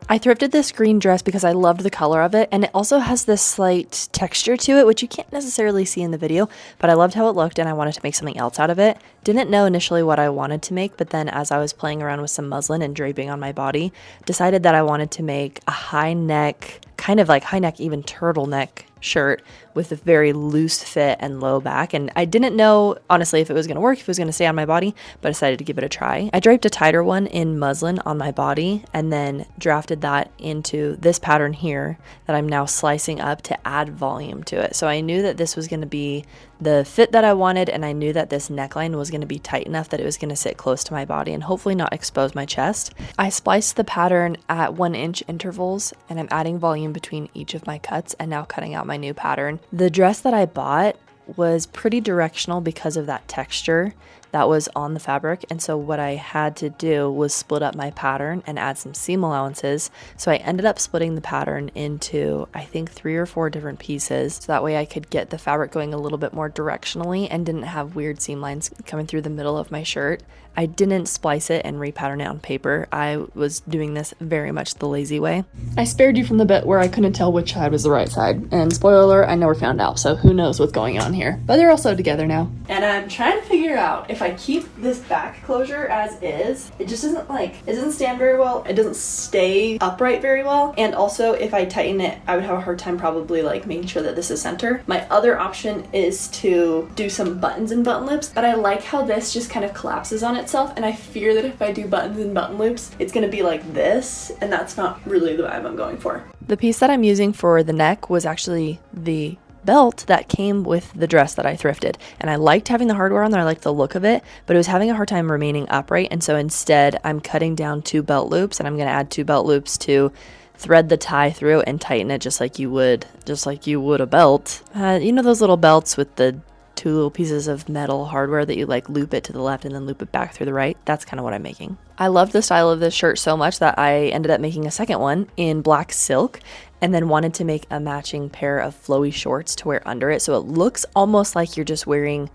I thrifted this green dress because I loved the color of it, and it also has this slight texture to it, which you can't necessarily see in the video, but I loved how it looked and I wanted to make something else out of it. Didn't know initially what I wanted to make, but then as I was playing around with some muslin and draping on my body, decided that I wanted to make a high neck, kind of like high neck, even turtleneck shirt with a very loose fit and low back. And I didn't know, honestly, if it was going to work, if it was going to stay on my body, but I decided to give it a try. I draped a tighter one in muslin on my body and then drafted that into this pattern here that I'm now slicing up to add volume to it. So I knew that this was going to be the fit that I wanted, and I knew that this neckline was going to be tight enough that it was going to sit close to my body and hopefully not expose my chest. I spliced the pattern at 1-inch intervals, and I'm adding volume between each of my cuts and now cutting out my new pattern. The dress that I bought was pretty directional because of that texture that was on the fabric, and so what I had to do was split up my pattern and add some seam allowances. So I ended up splitting the pattern into, I think, 3 or 4 different pieces, so that way I could get the fabric going a little bit more directionally and didn't have weird seam lines coming through the middle of my shirt. I didn't splice it and repattern it on paper. I was doing this very much the lazy way. I spared you from the bit where I couldn't tell which side was the right side, and spoiler alert, I never found out, so who knows what's going on here. But they're all sewed together now. And I'm trying to figure out if I keep this back closure as is, it just isn't it doesn't stand very well, it doesn't stay upright very well, and also if I tighten it, I would have a hard time probably making sure that this is center. My other option is to do some buttons and button loops, but I like how this just kind of collapses on itself, and I fear that if I do buttons and button loops, it's gonna be like this, and that's not really the vibe I'm going for. The piece that I'm using for the neck was actually the belt that came with the dress that I thrifted, and I liked having the hardware on there. I liked the look of it, but it was having a hard time remaining upright, and so instead I'm cutting down 2 belt loops, and I'm going to add 2 belt loops to thread the tie through and tighten it just like you would a belt. You know those little belts with the 2 little pieces of metal hardware that you loop it to the left and then loop it back through the right? That's kind of what I'm making. I love the style of this shirt so much that I ended up making a second one in black silk, and then wanted to make a matching pair of flowy shorts to wear under it, so it looks almost like you're just wearing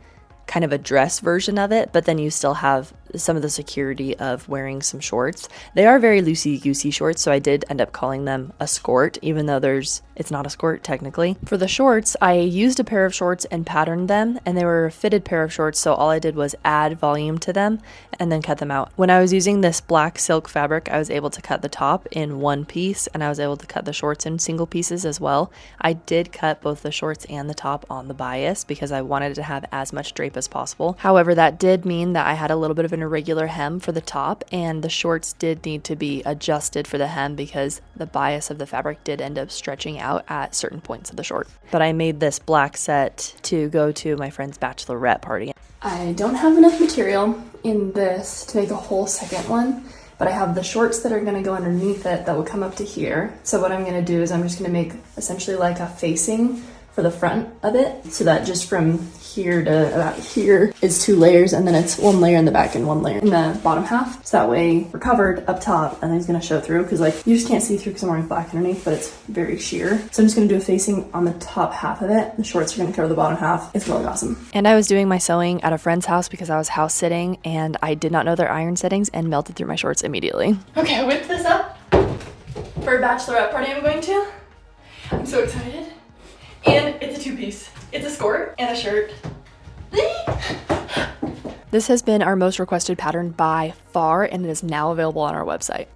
kind of a dress version of it, but then you still have some of the security of wearing some shorts. They are very loosey-goosey shorts, so I did end up calling them a skirt, even though it's not a skirt technically. For the shorts, I used a pair of shorts and patterned them, and they were a fitted pair of shorts, so all I did was add volume to them and then cut them out. When I was using this black silk fabric, I was able to cut the top in 1 piece, and I was able to cut the shorts in single pieces as well. I did cut both the shorts and the top on the bias because I wanted to have as much drape as possible. However, that did mean that I had a little bit of an irregular hem for the top, and the shorts did need to be adjusted for the hem because the bias of the fabric did end up stretching out at certain points of the short. But I made this black set to go to my friend's bachelorette party. I don't have enough material in this to make a whole second one, but I have the shorts that are going to go underneath it that will come up to here. So what I'm going to do is I'm just going to make essentially like a facing for the front of it, so that just from here to about here is 2 layers, and then it's 1 layer in the back and 1 layer in the bottom half, so that way we're covered up top and then it's going to show through, because you just can't see through because I'm wearing black underneath, but it's very sheer. So I'm just going to do a facing on the top half of it. The shorts are going to cover the bottom half. It's really awesome. And I was doing my sewing at a friend's house because I was house sitting, and I did not know their iron settings and melted through my shorts immediately. Okay, I whipped this up for a bachelorette party I'm going to. I'm so excited. And it's a 2-piece. It's a skirt and a shirt. This has been our most requested pattern by far, and it is now available on our website.